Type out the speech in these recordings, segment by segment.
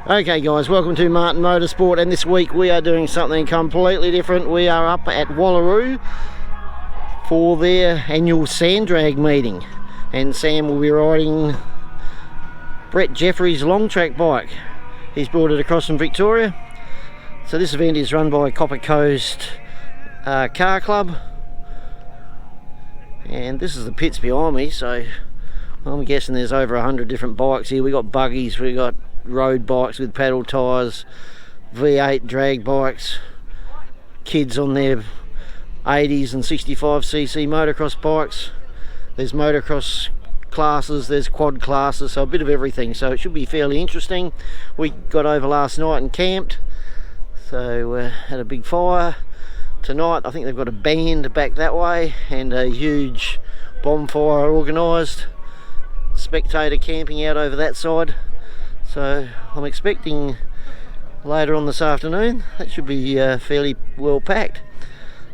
Okay guys, welcome to Martin Motorsport, and this week we are doing something completely different. We are up at Wallaroo for their annual sand drag meeting, and Sam will be riding Brett Jeffrey's Longtrack bike. He's brought it across from Victoria. So this event is run by Copper Coast Car Club, and this is the pits behind me, so I'm guessing there's over 100 different bikes here. We got buggies, we got road bikes with paddle tyres, V8 drag bikes, kids on their 80s and 65cc motocross bikes. There's motocross classes, there's quad classes, so a bit of everything, so it should be fairly interesting. We got over last night and camped, so had a big fire. Tonight I think they've got a band back that way and a huge bonfire organised, spectator camping out over that side. So I'm expecting later on this afternoon that should be fairly well packed.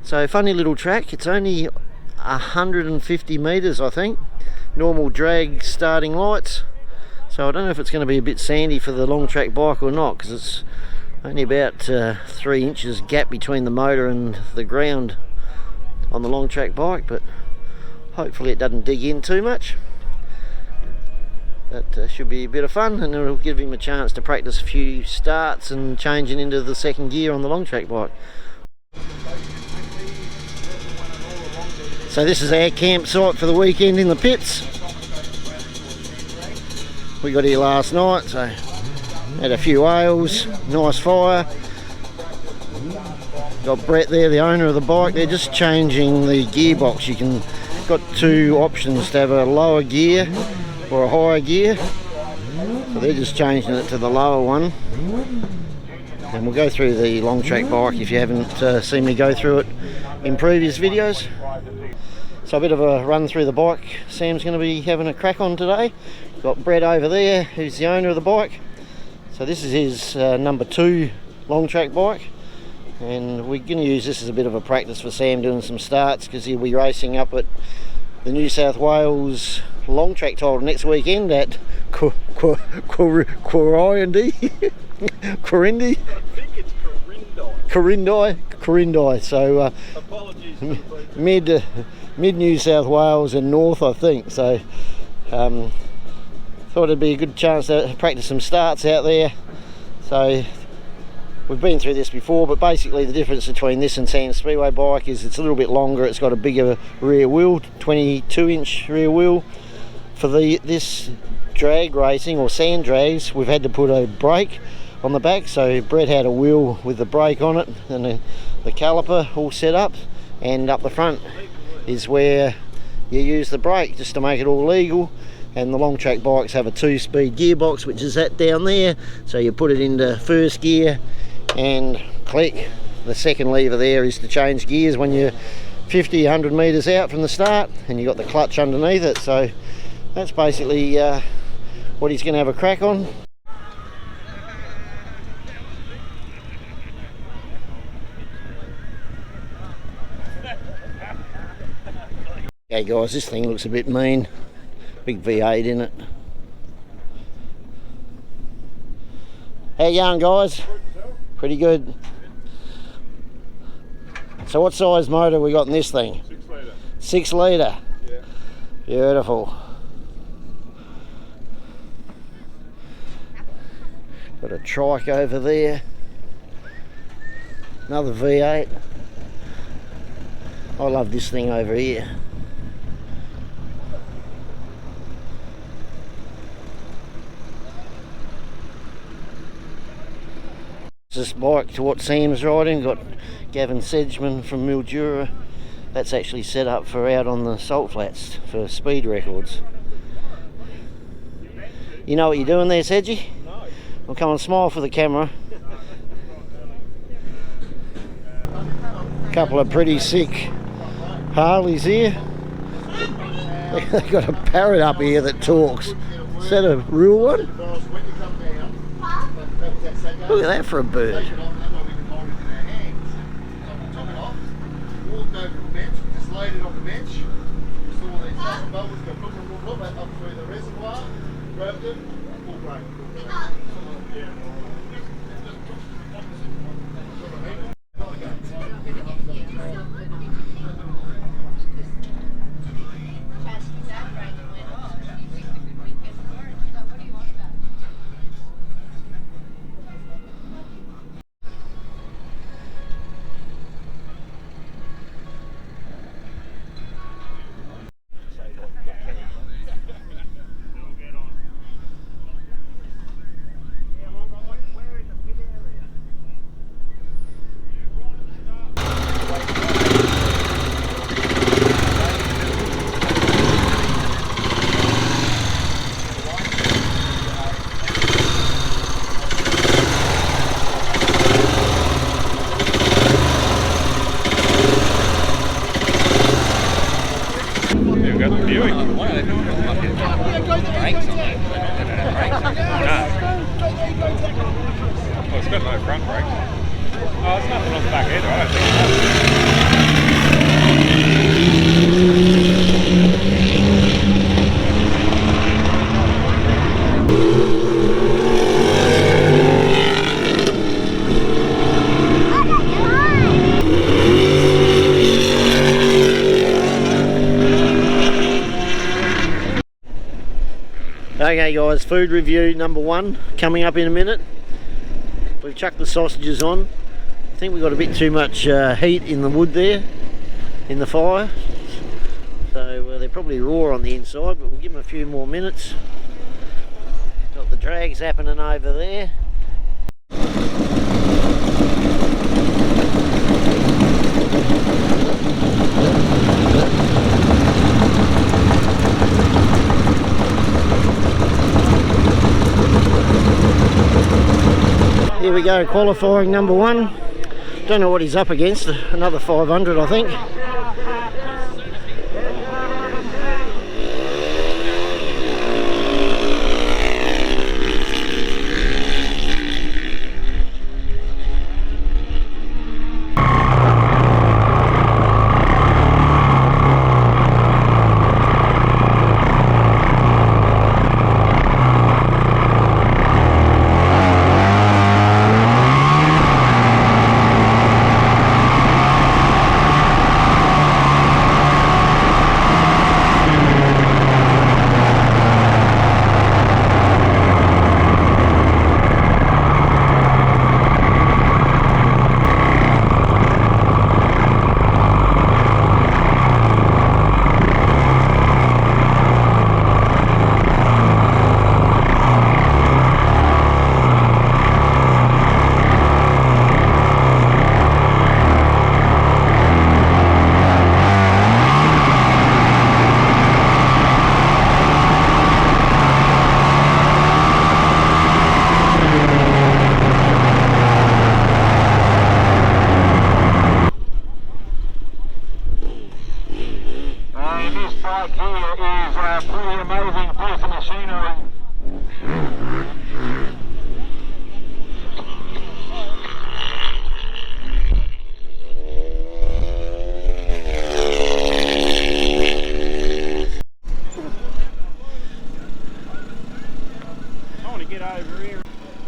So funny little track, it's only 150 metres I think, normal drag starting lights, so I don't know if it's going to be a bit sandy for the long track bike or not, because it's only about 3 inches gap between the motor and the ground on the long track bike, but hopefully it doesn't dig in too much. That should be a bit of fun, and it'll give him a chance to practice a few starts and changing into the second gear on the long track bike. So this is our campsite for the weekend in the pits. We got here last night, so had a few ales, nice fire. Got Brett there, the owner of the bike. They're just changing the gearbox. Got two options to have a lower gear or a higher gear, so they're just changing it to the lower one, and we'll go through the long track bike if you haven't seen me go through it in previous videos. So a bit of a run through the bike Sam's going to be having a crack on today. Got Brett over there, who's the owner of the bike. So this is his number 2 long track bike, and we're going to use this as a bit of a practice for Sam doing some starts, because he'll be racing up at the New South Wales long track title next weekend at Corindi. I think it's Corindi. So apologies. mid New South Wales and north, I think. So thought it'd be a good chance to practice some starts out there. So we've been through this before, but basically the difference between this and Sand Speedway bike is it's a little bit longer. It's got a bigger rear wheel, 22-inch rear wheel. For this drag racing or sand drags, we've had to put a brake on the back, so Brett had a wheel with the brake on it and the caliper all set up, and up the front is where you use the brake just to make it all legal. And the long track bikes have a 2-speed gearbox, which is that down there, so you put it into first gear and click. The second lever there is to change gears when you're 50, 100 metres out from the start, and you've got the clutch underneath it. So that's basically what he's going to have a crack on. Okay guys, this thing looks a bit mean. Big V8 in it. How you going guys? Pretty good. So what size motor we got in this thing? 6 litre. 6 litre? Yeah. Beautiful. Got a trike over there. Another V8. I love this thing over here. This bike to what Sam's riding, got Gavin Sedgman from Mildura. That's actually set up for out on the salt flats for speed records. You know what you're doing there, Sedgy? No. Well, come on, smile for the camera. A couple of pretty sick Harleys here. They've got a parrot up here that talks. Is that a real one? Look at that for a bird. Walked over the bench, just laid it on the bench. Saw these bubbles go up through the reservoir, grabbed it, full break. Okay guys, food review number 1 coming up in a minute. We've chucked the sausages on. I think we got a bit too much heat in the wood there, in the fire. So they're probably raw on the inside, but we'll give them a few more minutes. Got the drags happening over there. Here we go, qualifying number 1. Don't know what he's up against, another 500 I think.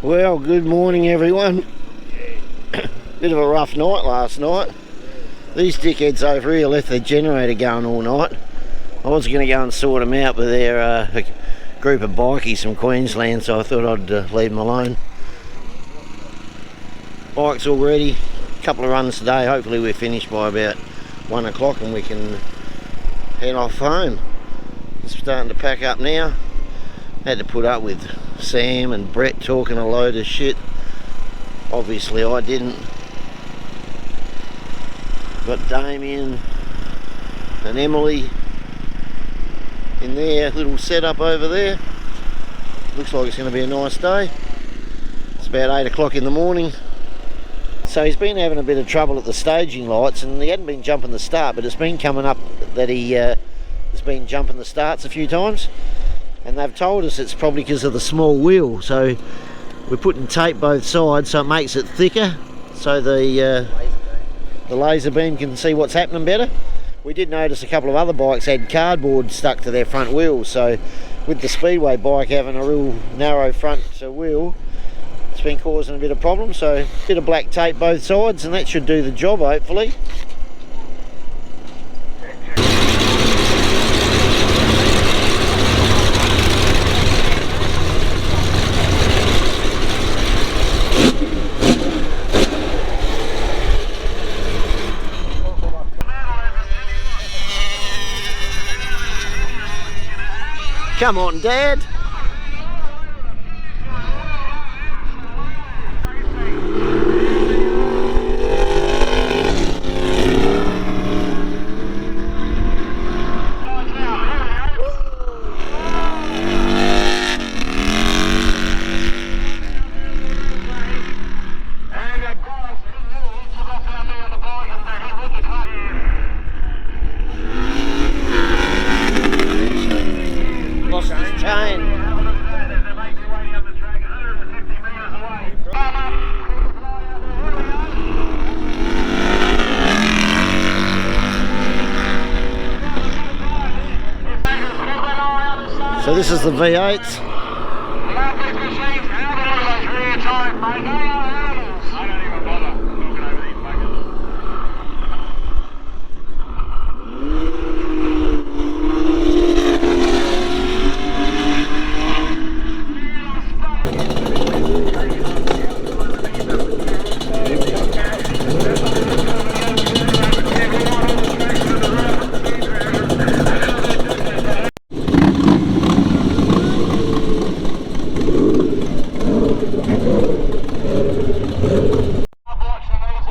Well, good morning everyone. Bit of a rough night last night. These dickheads over here left their generator going all night. I was going to go and sort them out, but they're a group of bikies from Queensland, so I thought I'd leave them alone. Bike's all ready. A couple of runs today. Hopefully we're finished by about 1 o'clock and we can head off home. It's starting to pack up now. Had to put up with Sam and Brett talking a load of shit. Obviously I didn't. Got Damien and Emily in their little setup over there. Looks like it's going to be a nice day. It's about 8 o'clock in the morning. So he's been having a bit of trouble at the staging lights, and he hadn't been jumping the start, but it's been coming up that he has been jumping the starts a few times. And they've told us it's probably because of the small wheel, so we're putting tape both sides so it makes it thicker, so the laser beam can see what's happening better. We did notice a couple of other bikes had cardboard stuck to their front wheels, so with the Speedway bike having a real narrow front wheel, It's been causing a bit of problem, so a bit of black tape both sides, and that should do the job hopefully. Come on, Dad. Lost his chain. So this is the V8.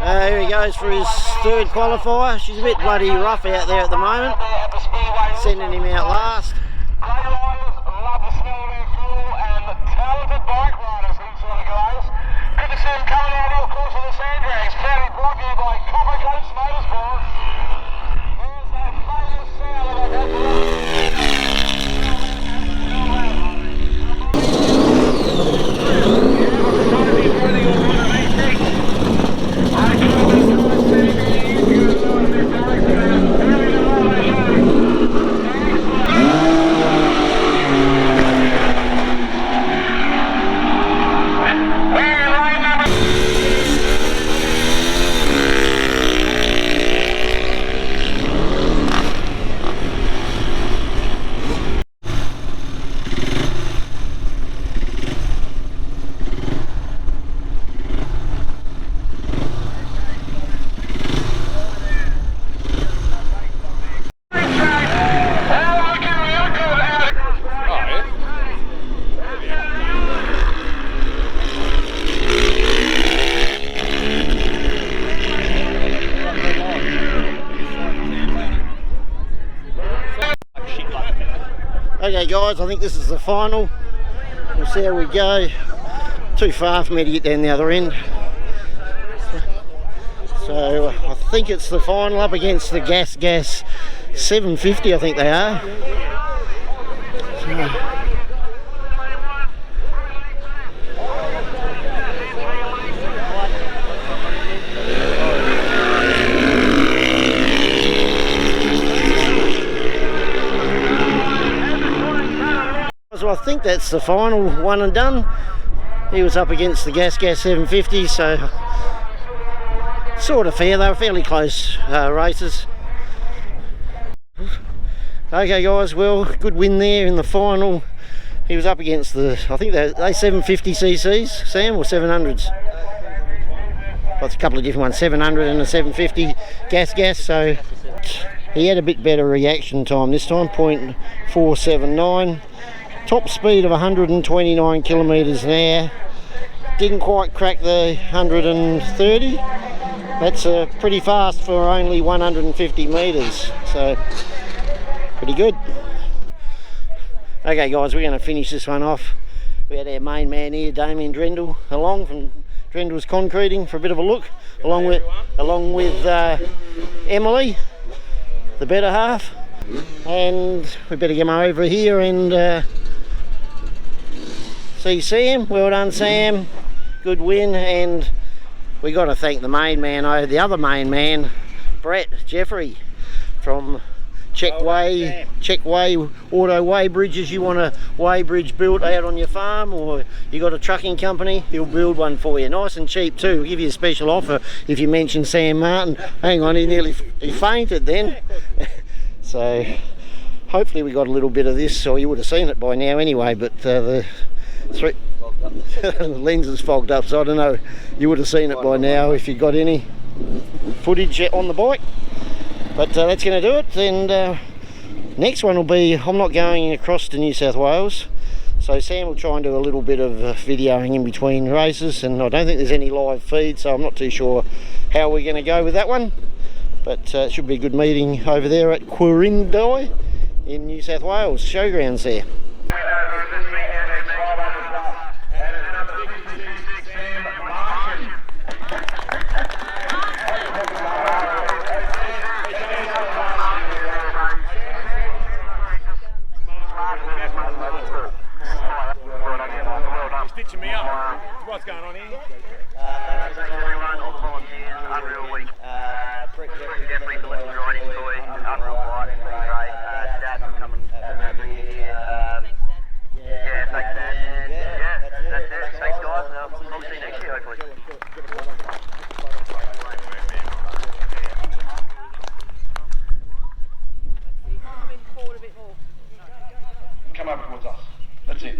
Here he goes for his third qualifier. She's a bit bloody rough out there at the moment. Sending him out last. Great riders, love the smell of their fuel, and talented bike riders, these sort of guys. Good to see them coming out here, of course, with the sand drags. Proudly brought to you by Copper Coast Motorsport. Here's that famous sound of that. Okay guys, I think this is the final. We'll see how we go. Too far for me to get down the other end. So I think it's the final up against the Gas 750, I think they are. So I think that's the final one and done. He was up against the Gas 750, so sort of fair. They were fairly close races. Okay guys, well, good win there in the final. He was up against the, I think they 750 cc's, Sam, or 700s? Well, it's a couple of different ones, 700 and a 750 gas, so he had a bit better reaction time this time, 0.479. Top speed of 129 kilometres an hour. Didn't quite crack the 130. That's pretty fast for only 150 metres, so pretty good. Okay guys, we're going to finish this one off. We had our main man here, Damien Drendel, along from Drendel's Concreting for a bit of a look, along with Emily, the better half. And we better get over here and see Sam. Well done, Sam. Good win. And we got to thank the main man, the other main man, Brett Jeffrey from check weigh, auto weigh bridges. You want a weigh bridge built out on your farm, or you got a trucking company, he'll build one for you. Nice and cheap too. He'll give you a special offer if you mention Sam Martin. Hang on, he fainted then. So hopefully we got a little bit of this, or you would have seen it by now anyway, but the lens is fogged up, so I don't know, you would have seen it by now if you got any footage on the bike. But that's going to do it. And next one will be, I'm not going across to New South Wales, so Sam will try and do a little bit of videoing in between races, and I don't think there's any live feed, so I'm not too sure how we're going to go with that one. But it should be a good meeting over there at Quirindi in New South Wales, showgrounds there. Stitching me up. What's going on here? Thanks everyone, all the volunteers, unreal week. Definitely delicious riding toy, unreal bike, it's been great. Dad coming over here. Yeah, thanks Dad. And yeah, that's it. Thanks guys, and I'll see you next year hopefully. Come over towards us. That's it.